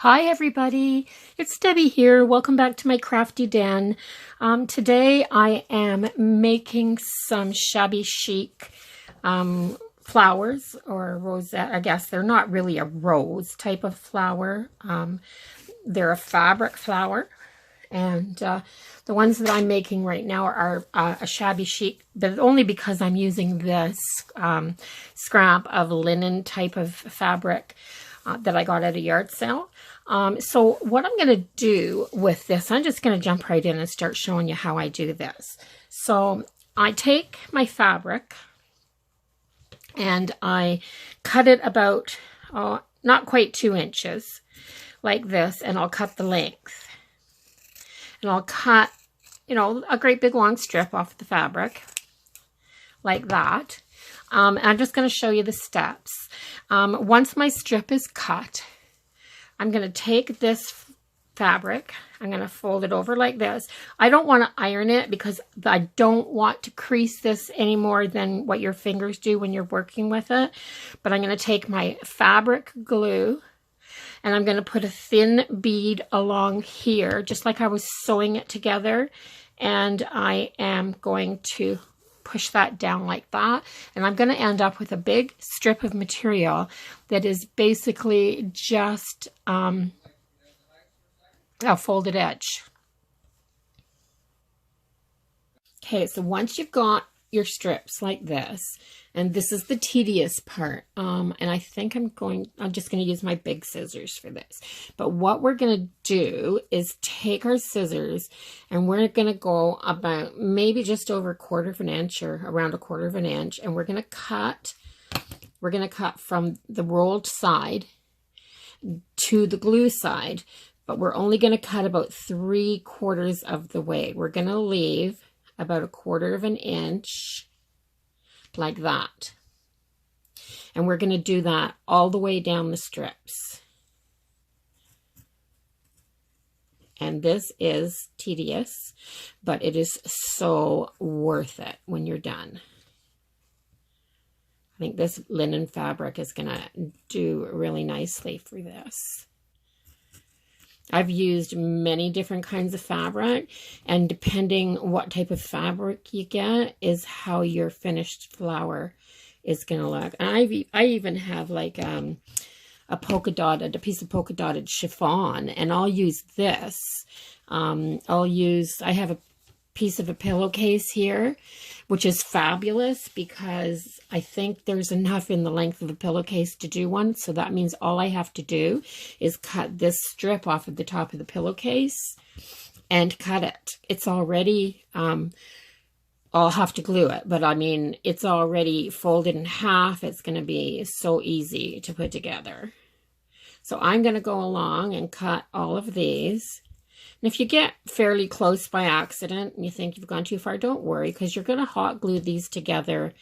Hi everybody, it's Debbie here. Welcome back to my crafty den. Today I am making some shabby chic flowers or rosette. I guess they're not really a rose type of flower. They're a fabric flower, and the ones that I'm making right now are a shabby chic, but only because I'm using this scrap of linen type of fabric that I got at a yard sale. So what I'm going to do with this, I'm just going to jump right in and start showing you how I do this. So I take my fabric and I cut it about, not quite 2 inches like this, and I'll cut the length. And I'll cut, a great big long strip off the fabric like that. And I'm just going to show you the steps. Once my strip is cut, I'm going to take this fabric, I'm going to fold it over like this. I don't want to iron it because I don't want to crease this any more than what your fingers do when you're working with it. But I'm going to take my fabric glue and I'm going to put a thin bead along here, just like I was sewing it together. And I am going to push that down like that, and I'm going to end up with a big strip of material that is basically just a folded edge. Okay, so once you've got your strips like this, and this is the tedious part, and I think I'm just going to use my big scissors for this. But what we're going to do is take our scissors and we're going to go about maybe just over 1/4 of an inch or around 1/4 of an inch, and we're going to cut from the rolled side to the glue side, but we're only going to cut about 3/4 of the way. We're going to leave about 1/4 of an inch like that. And we're going to do that all the way down the strips. And this is tedious, but it is so worth it when you're done. I think this linen fabric is going to do really nicely for this. I've used many different kinds of fabric, and depending what type of fabric you get is how your finished flower is going to look. And I even have like a piece of polka dotted chiffon, and I'll use this. I have a piece of a pillowcase here, which is fabulous because I think there's enough in the length of the pillowcase to do one. So that means all I have to do is cut this strip off of the top of the pillowcase and cut it. It's already, I'll have to glue it, but I mean, it's already folded in half. It's going to be so easy to put together. So I'm going to go along and cut all of these. And if you get fairly close by accident and you think you've gone too far, don't worry, because you're going to hot glue these together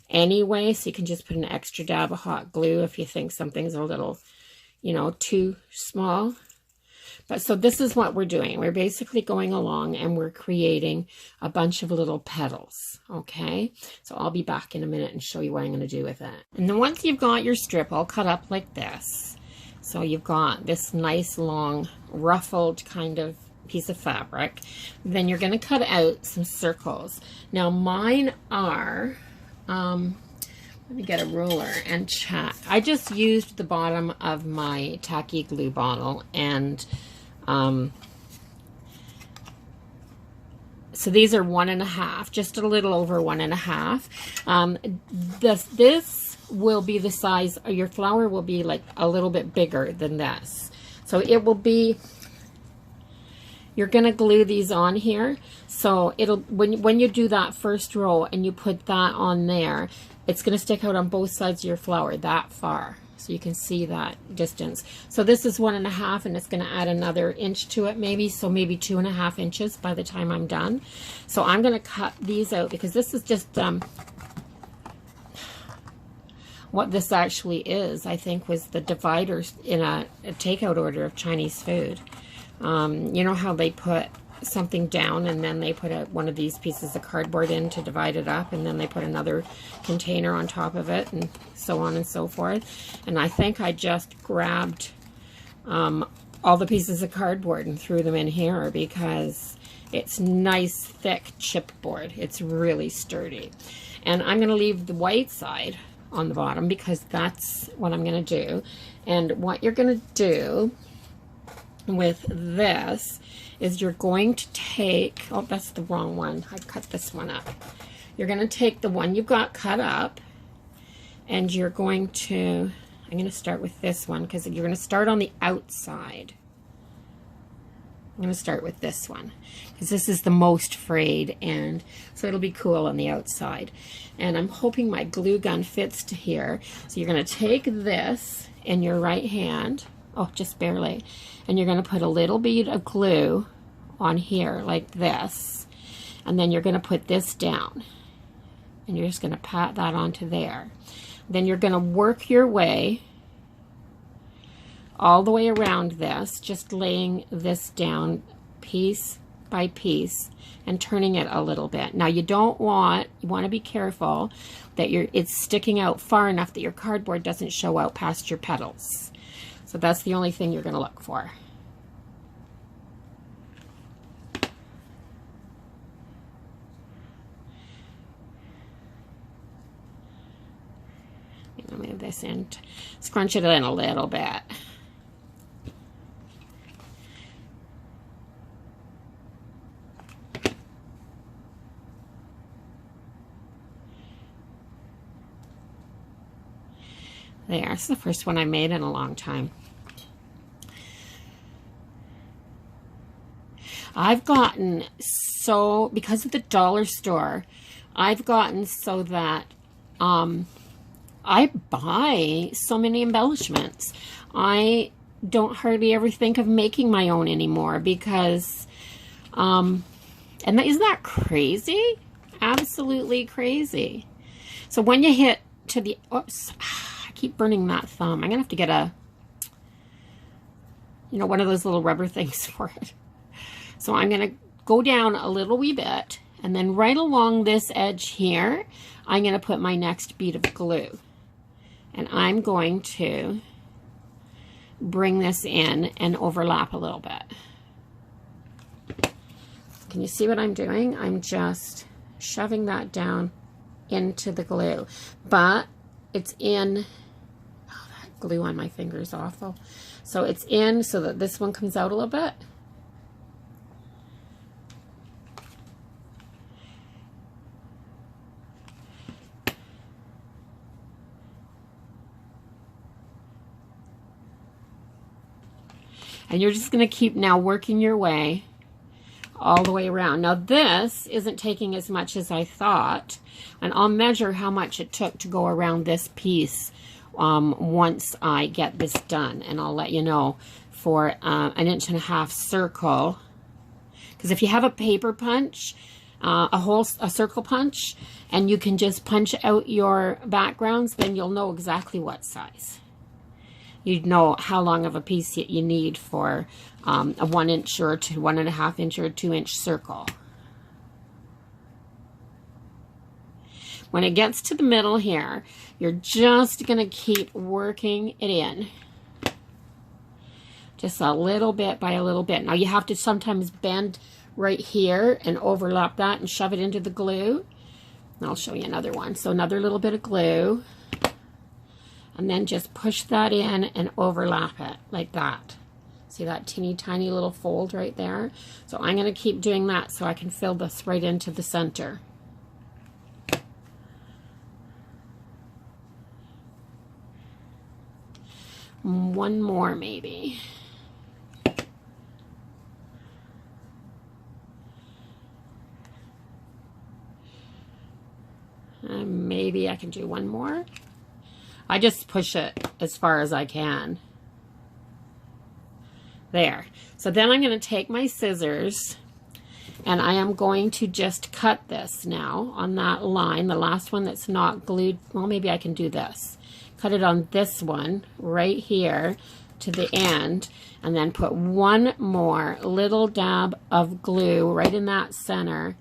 anyway. So you can just put an extra dab of hot glue if you think something's a little, too small. But so this is what we're doing. We're basically going along and we're creating a bunch of little petals. Okay, so I'll be back in a minute and show you what I'm going to do with it. And then once you've got your strip all cut up like this, so you've got this nice long ruffled kind of piece of fabric, then you're going to cut out some circles. Now mine are, let me get a ruler and check. I just used the bottom of my tacky glue bottle, and so these are 1.5, just a little over 1.5. This will be the size, your flower will be like a little bit bigger than this. So it will be, you're going to glue these on here. So it'll, when you do that first row and you put that on there, it's going to stick out on both sides of your flower that far. So you can see that distance. So this is 1.5, and it's going to add another inch to it maybe. So maybe 2.5 inches by the time I'm done. So I'm going to cut these out because this is just, what this actually is, I think, was the dividers in a takeout order of Chinese food. You know how they put something down and then they put one of these pieces of cardboard in to divide it up, and then they put another container on top of it, and so on and so forth. And I think I just grabbed all the pieces of cardboard and threw them in here because it's nice, thick chipboard. It's really sturdy. And I'm going to leave the white side on the bottom because that's what I'm going to do. And what you're going to do with this is you're going to take, oh, that's the wrong one. I cut this one up. You're going to take the one you've got cut up, and you're going to, I'm going to start with this one because you're going to start on the outside. I'm going to start with this one because this is the most frayed, and so it'll be cool on the outside. And I'm hoping my glue gun fits to here. So you're going to take this in your right hand, oh, just barely, and you're going to put a little bead of glue on here like this, and then you're going to put this down, and you're just going to pat that onto there. Then you're going to work your way all the way around this, just laying this down piece by piece and turning it a little bit. Now you want to be careful that it's sticking out far enough that your cardboard doesn't show out past your petals. So that's the only thing you're going to look for. I'm going to move this in, scrunch it in a little bit. There, this is the first one I made in a long time. I've gotten so, because of the dollar store, I've gotten so that I buy so many embellishments. I don't hardly ever think of making my own anymore because, and isn't that crazy? Absolutely crazy. So when you hit to the, oops, I keep burning that thumb. I'm going to have to get a, one of those little rubber things for it. So I'm going to go down a little wee bit, and then right along this edge here, I'm going to put my next bead of glue. And I'm going to bring this in and overlap a little bit. Can you see what I'm doing? I'm just shoving that down into the glue. But it's in, oh, that glue on my finger is awful. So it's in so that this one comes out a little bit. And you're just going to keep now working your way all the way around. Now this isn't taking as much as I thought, and I'll measure how much it took to go around this piece once I get this done, and I'll let you know for an 1.5-inch circle. Because if you have a paper punch, a circle punch, and you can just punch out your backgrounds, then you'll know exactly what size. You'd know how long of a piece you need for a 1-inch or 1.5-inch or 2-inch circle. When it gets to the middle here, you're just going to keep working it in. Just a little bit by a little bit. Now you have to sometimes bend right here and overlap that and shove it into the glue. And I'll show you another one. So another little bit of glue. And then just push that in and overlap it like that. See that teeny tiny little fold right there? So I'm going to keep doing that so I can fill this right into the center. One more maybe. Maybe I can do one more. I just push it as far as I can. There. So then I'm going to take my scissors and I am going to just cut this now on that line, the last one that's not glued. Well, maybe I can do this. Cut it on this one right here to the end, and then put one more little dab of glue right in that center.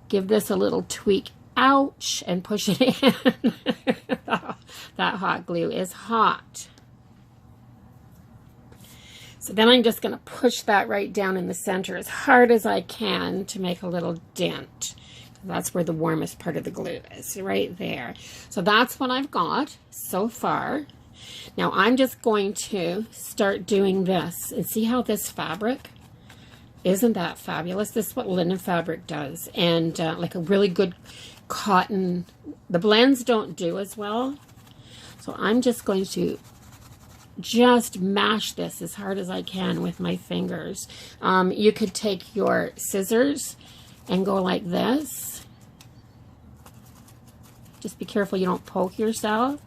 Give this a little tweak. Ouch, and push it in. That hot glue is hot. So then I'm just going to push that right down in the center as hard as I can to make a little dent. That's where the warmest part of the glue is, right there. So that's what I've got so far. Now I'm just going to start doing this and see how this fabric, isn't that fabulous? This is what linen fabric does. And like a really good cotton, the blends don't do as well. So I'm just going to just mash this as hard as I can with my fingers. You could take your scissors and go like this. Just be careful you don't poke yourself.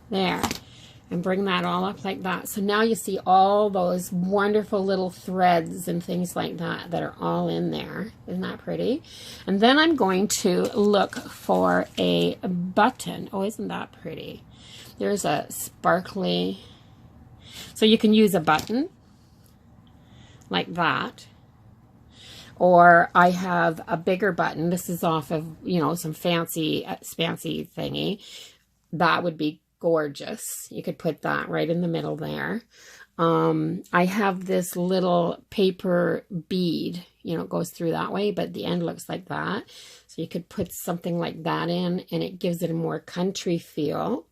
There. And bring that all up like that. So now you see all those wonderful little threads and things like that that are all in there. Isn't that pretty? And then I'm going to look for a button. Oh, isn't that pretty? There's a sparkly. So you can use a button like that. Or I have a bigger button. This is off of, you know, some fancy thingy. That would be gorgeous. You could put that right in the middle there. I have this little paper bead, you know, it goes through that way, but the end looks like that. So you could put something like that in, and it gives it a more country feel.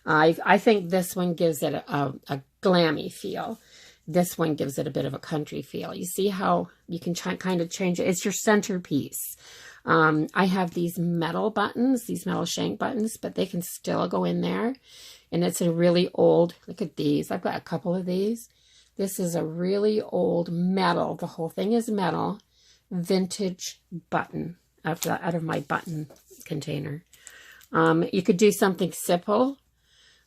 I think this one gives it a glammy feel. This one gives it a bit of a country feel. You see how you can kind of change it? It's your centerpiece. I have these metal buttons, these metal shank buttons, but they can still go in there. And it's a really old, look at these. I've got a couple of these. This is a really old metal, the whole thing is metal, vintage button out of my button container. You could do something simple,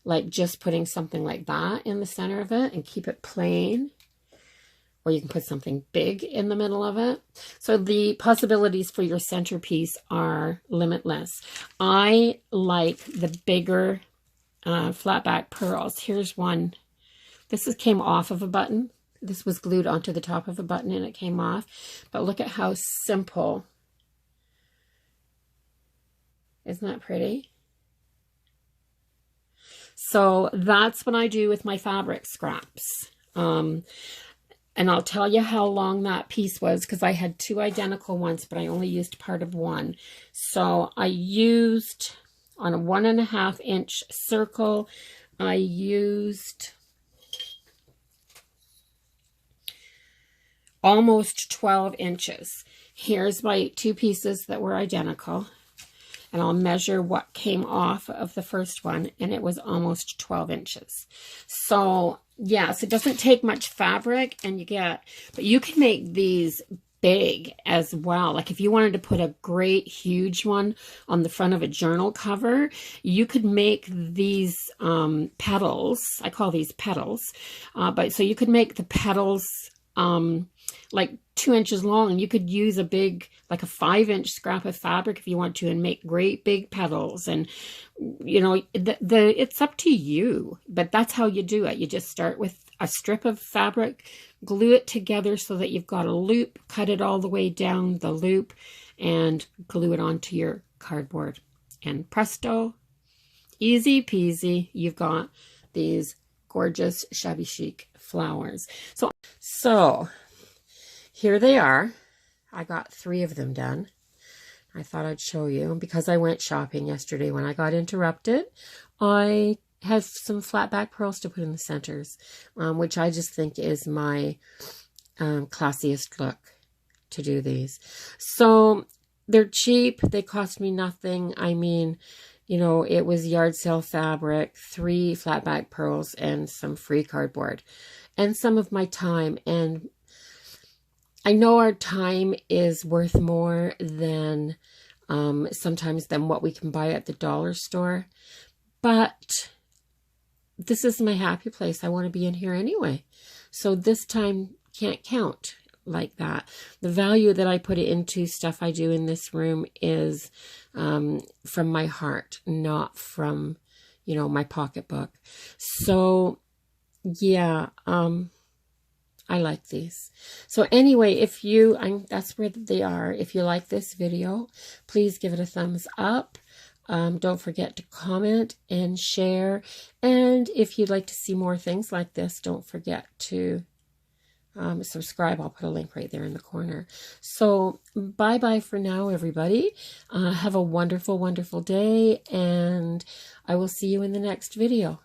like just putting something like that in the center of it and keep it plain. Or you can put something big in the middle of it. So the possibilities for your centerpiece are limitless. I like the bigger flat back pearls. Here's one. This came off of a button. This was glued onto the top of a button and it came off. But look at how simple. Isn't that pretty? So that's what I do with my fabric scraps. And I'll tell you how long that piece was because I had two identical ones, but I only used part of one. So I used on a 1.5 inch circle, I used almost 12 inches. Here's my two pieces that were identical. And I'll measure what came off of the first one, and it was almost 12 inches. So, yes, it doesn't take much fabric, and but you can make these big as well. Like if you wanted to put a great, huge one on the front of a journal cover, you could make these petals. I call these petals. So you could make the petals like 2 inches long, and you could use a big, like a 5-inch scrap of fabric if you want to, and make great big petals. And you know, it's up to you, but that's how you do it. You just start with a strip of fabric, glue it together so that you've got a loop, cut it all the way down the loop, and glue it onto your cardboard. And presto, easy peasy, you've got these gorgeous shabby chic flowers. So here they are. I got 3 of them done. I thought I'd show you. Because I went shopping yesterday when I got interrupted, I have some flat back pearls to put in the centers, which I just think is my classiest look to do these. So they're cheap. They cost me nothing. I mean, you know, it was yard sale fabric, 3 flat back pearls, and some free cardboard, and some of my time. And I know our time is worth more than sometimes than what we can buy at the dollar store, but this is my happy place. I want to be in here anyway. So this time can't count like that. The value that I put into stuff I do in this room is from my heart, not from, you know, my pocketbook. So yeah, I like these. So anyway, if you, that's where they are. If you like this video, please give it a thumbs up. Don't forget to comment and share. And if you'd like to see more things like this, don't forget to subscribe. I'll put a link right there in the corner. So bye-bye for now, everybody. Have a wonderful, wonderful day, and I will see you in the next video.